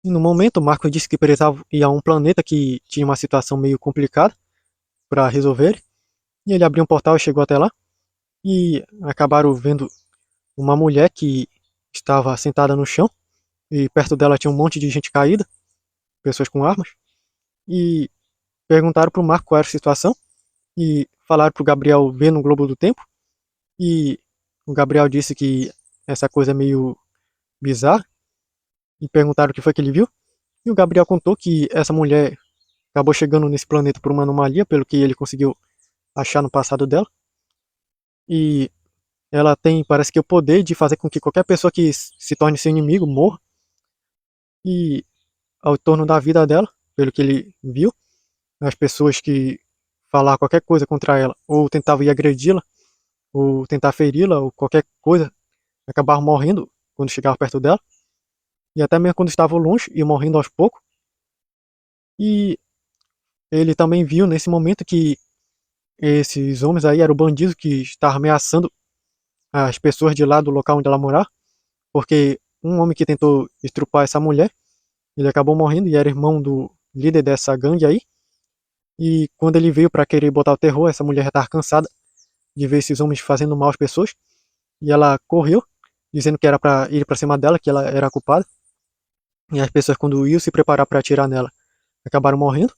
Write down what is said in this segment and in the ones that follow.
E no momento, o Marcos disse que precisava ir a um planeta que tinha uma situação meio complicada para resolver. E ele abriu um portal e chegou até lá. E acabaram vendo uma mulher que estava sentada no chão. E perto dela tinha um monte de gente caída, pessoas com armas. E perguntaram pro Marco qual era a situação. E falaram pro Gabriel ver no Globo do Tempo. E o Gabriel disse que essa coisa é meio bizarra. E perguntaram o que foi que ele viu. E o Gabriel contou que essa mulher acabou chegando nesse planeta por uma anomalia, pelo que ele conseguiu achar no passado dela. E ela tem, parece que, o poder de fazer com que qualquer pessoa que se torne seu inimigo morra. E ao torno da vida dela, pelo que ele viu, as pessoas que falar qualquer coisa contra ela, ou tentavam ir agredi-la, ou tentar feri-la, ou qualquer coisa, acabavam morrendo quando chegavam perto dela. E até mesmo quando estavam longe, e morrendo aos poucos. E ele também viu nesse momento que esses homens aí eram bandidos que estavam ameaçando as pessoas de lá do local onde ela morava, porque um homem que tentou estrupar essa mulher, ele acabou morrendo e era irmão do líder dessa gangue aí. E quando ele veio para querer botar o terror, essa mulher já estava cansada de ver esses homens fazendo mal às pessoas, e ela correu, dizendo que era para ir para cima dela, que ela era a culpada. E as pessoas, quando iam se preparar para atirar nela, acabaram morrendo.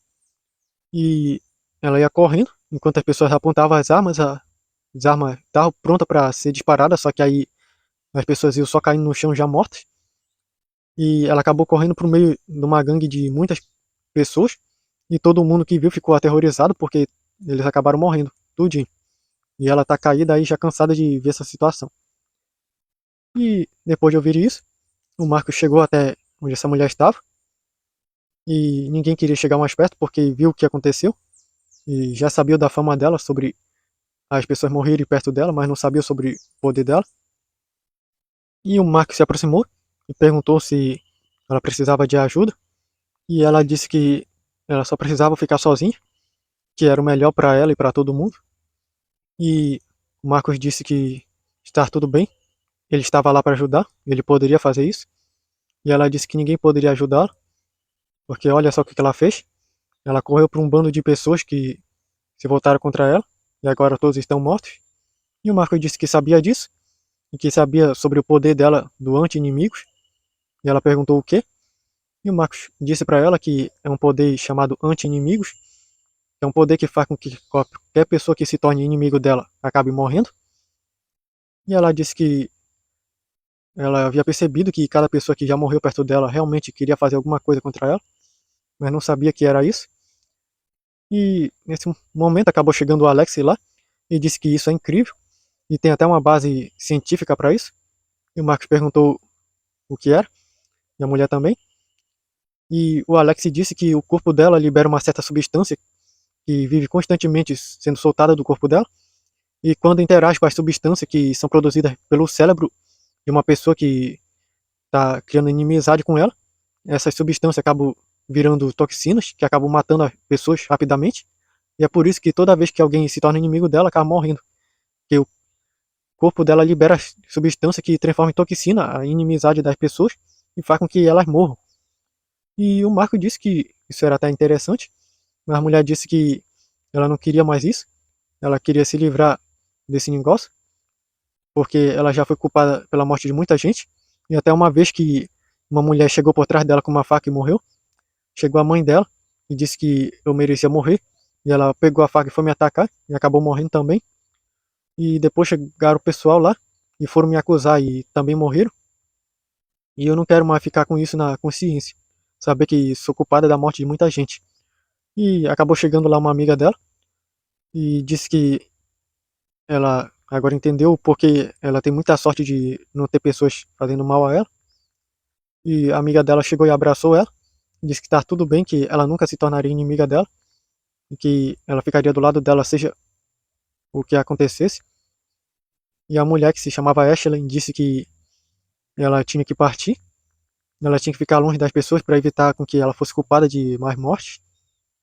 E ela ia correndo, enquanto as pessoas apontavam as armas estavam prontas para ser disparadas, só que aí as pessoas iam só caindo no chão já mortas. E ela acabou correndo pro meio de uma gangue de muitas pessoas. E todo mundo que viu ficou aterrorizado porque eles acabaram morrendo, tudinho. E ela tá caída aí já cansada de ver essa situação. E depois de ouvir isso, o Marcos chegou até onde essa mulher estava. E ninguém queria chegar mais perto porque viu o que aconteceu. E já sabia da fama dela sobre as pessoas morrerem perto dela, mas não sabia sobre o poder dela. E o Marcos se aproximou e perguntou se ela precisava de ajuda. E ela disse que ela só precisava ficar sozinha, que era o melhor para ela e para todo mundo. E o Marcos disse que está tudo bem, ele estava lá para ajudar, ele poderia fazer isso. E ela disse que ninguém poderia ajudá-la, porque olha só o que ela fez. Ela correu para um bando de pessoas que se voltaram contra ela, e agora todos estão mortos. E o Marcos disse que sabia disso, e que sabia sobre o poder dela do anti-inimigos. E ela perguntou o quê? E o Marcos disse para ela que é um poder chamado anti-inimigos, é um poder que faz com que qualquer pessoa que se torne inimigo dela acabe morrendo. E ela disse que ela havia percebido que cada pessoa que já morreu perto dela realmente queria fazer alguma coisa contra ela, mas não sabia que era isso. E nesse momento acabou chegando o Alex lá e disse que isso é incrível e tem até uma base científica para isso. E o Marcos perguntou o que era, e a mulher também. E o Alex disse que o corpo dela libera uma certa substância que vive constantemente sendo soltada do corpo dela. E quando interage com as substâncias que são produzidas pelo cérebro de uma pessoa que está criando inimizade com ela, essas substâncias acabam virando toxinas que acabam matando as pessoas rapidamente. E é por isso que toda vez que alguém se torna inimigo dela, acaba morrendo. Porque o corpo dela libera substância que transforma em toxina a inimizade das pessoas e faz com que elas morram. E o Marco disse que isso era até interessante, mas a mulher disse que ela não queria mais isso, ela queria se livrar desse negócio, porque ela já foi culpada pela morte de muita gente, e até uma vez que uma mulher chegou por trás dela com uma faca e morreu, chegou a mãe dela e disse que eu merecia morrer, e ela pegou a faca e foi me atacar, e acabou morrendo também, e depois chegaram o pessoal lá, e foram me acusar e também morreram, e eu não quero mais ficar com isso na consciência, saber que sou culpada da morte de muita gente. E acabou chegando lá uma amiga dela, e disse que ela agora entendeu porque ela tem muita sorte de não ter pessoas fazendo mal a ela. E a amiga dela chegou e abraçou ela, disse que tá tudo bem, que ela nunca se tornaria inimiga dela, e que ela ficaria do lado dela, seja o que acontecesse. E a mulher, que se chamava Ashley, disse que ela tinha que partir, ela tinha que ficar longe das pessoas para evitar com que ela fosse culpada de mais mortes.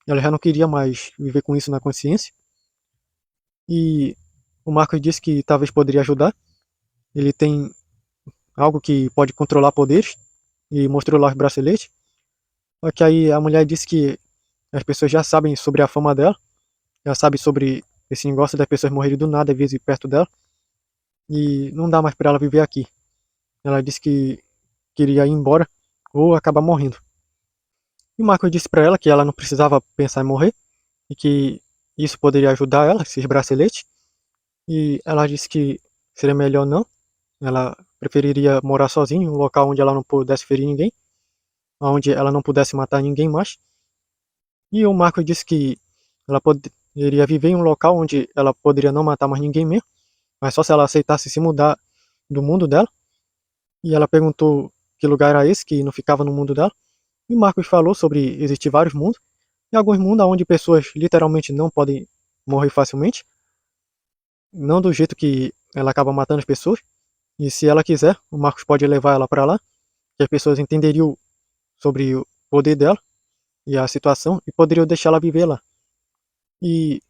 Ela já não queria mais viver com isso na consciência. E o Marcos disse que talvez poderia ajudar. Ele tem algo que pode controlar poderes e mostrou lá os braceletes. Só que aí a mulher disse que as pessoas já sabem sobre a fama dela, já sabem sobre esse negócio das pessoas morrerem do nada às vezes perto dela, e não dá mais pra ela viver aqui. Ela disse que queria ir embora ou acabar morrendo. E o Marcos disse pra ela que ela não precisava pensar em morrer e que isso poderia ajudar ela, esses braceletes. E ela disse que seria melhor não. Ela preferiria morar sozinha, em um local onde ela não pudesse ferir ninguém, onde ela não pudesse matar ninguém mais. E o Marcos disse que ela poderia viver em um local onde ela poderia não matar mais ninguém mesmo, mas só se ela aceitasse se mudar do mundo dela. E ela perguntou que lugar era esse, que não ficava no mundo dela. E o Marcos falou sobre existir vários mundos, e alguns mundos onde pessoas literalmente não podem morrer facilmente, não do jeito que ela acaba matando as pessoas. E se ela quiser, o Marcos pode levar ela para lá, que as pessoas entenderiam sobre o poder dela e a situação e poderiam deixar ela viver lá. E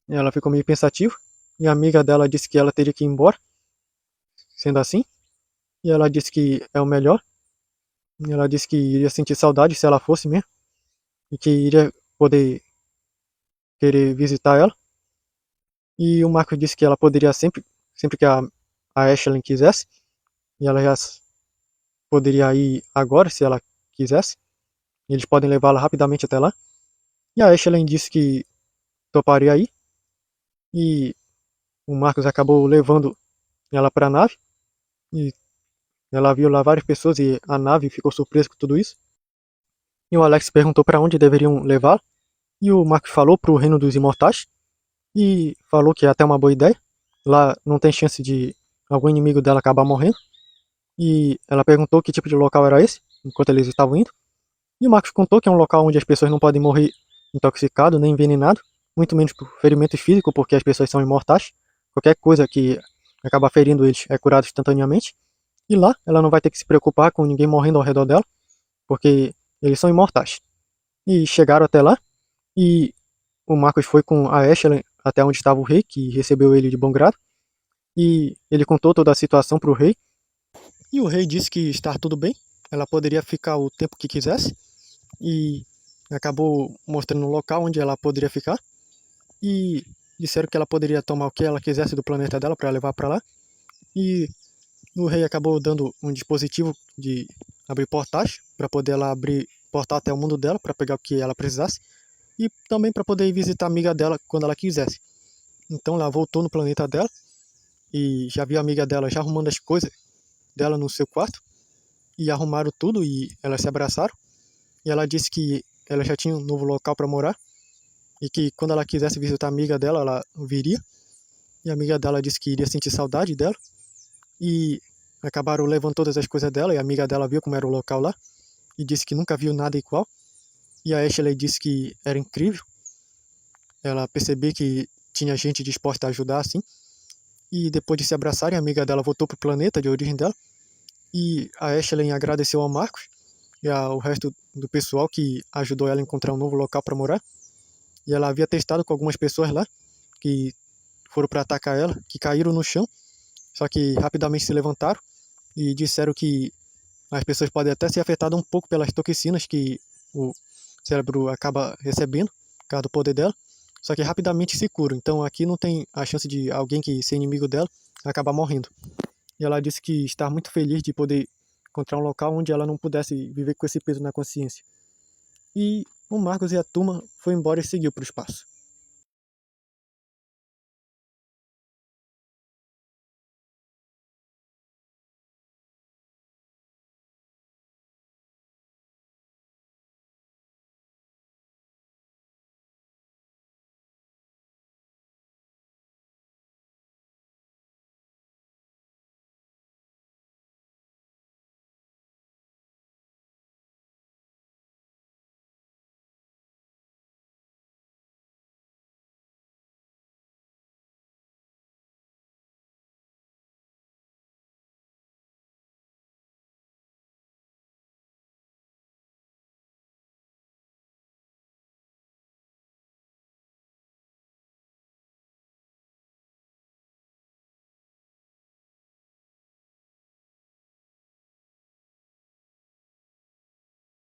ela ficou meio pensativa, e a amiga dela disse que ela teria que ir embora, sendo assim, e ela disse que é o melhor. E ela disse que iria sentir saudade se ela fosse mesmo, e que iria poder querer visitar ela. E o Marcos disse que ela poderia sempre que a Ashley quisesse, e ela já poderia ir agora se ela quisesse. Eles podem levá-la rapidamente até lá. E a Ashley disse que toparia ir, e o Marcos acabou levando ela para a nave, e ela viu lá várias pessoas e a nave ficou surpresa com tudo isso. E o Alex perguntou para onde deveriam levá-la, e o Marcos falou para o Reino dos Imortais, e falou que é até uma boa ideia. Lá não tem chance de algum inimigo dela acabar morrendo. E ela perguntou que tipo de local era esse, enquanto eles estavam indo. E o Marcos contou que é um local onde as pessoas não podem morrer intoxicado nem envenenado, muito menos por ferimentos físicos, porque as pessoas são imortais. Qualquer coisa que acabar ferindo eles é curado instantaneamente. E lá ela não vai ter que se preocupar com ninguém morrendo ao redor dela, porque eles são imortais. E chegaram até lá, e o Marcos foi com a Ashley até onde estava o rei, que recebeu ele de bom grado. E ele contou toda a situação para o rei. E o rei disse que está tudo bem, ela poderia ficar o tempo que quisesse. E acabou mostrando o local onde ela poderia ficar. E disseram que ela poderia tomar o que ela quisesse do planeta dela para levar para lá. E o rei acabou dando um dispositivo de abrir portais para poder ela abrir portal até o mundo dela para pegar o que ela precisasse e também para poder ir visitar a amiga dela quando ela quisesse. Então ela voltou no planeta dela e já viu a amiga dela já arrumando as coisas dela no seu quarto e arrumaram tudo e elas se abraçaram. E ela disse que ela já tinha um novo local para morar e que quando ela quisesse visitar a amiga dela, ela viria. E a amiga dela disse que iria sentir saudade dela. E acabaram levando todas as coisas dela e a amiga dela viu como era o local lá e disse que nunca viu nada igual. E a Ashley disse que era incrível. Ela percebeu que tinha gente disposta a ajudar assim. E depois de se abraçarem, a amiga dela voltou pro planeta de origem dela. E a Ashley agradeceu ao Marcos e ao resto do pessoal que ajudou ela a encontrar um novo local para morar. E ela havia testado com algumas pessoas lá que foram para atacar ela, que caíram no chão, só que rapidamente se levantaram e disseram que as pessoas podem até ser afetadas um pouco pelas toxinas que o cérebro acaba recebendo, por causa do poder dela, só que rapidamente se curam. Então aqui não tem a chance de alguém que ser inimigo dela acabar morrendo. E ela disse que está muito feliz de poder encontrar um local onde ela não pudesse viver com esse peso na consciência. E o Marcos e a turma foi embora e seguiu para o espaço.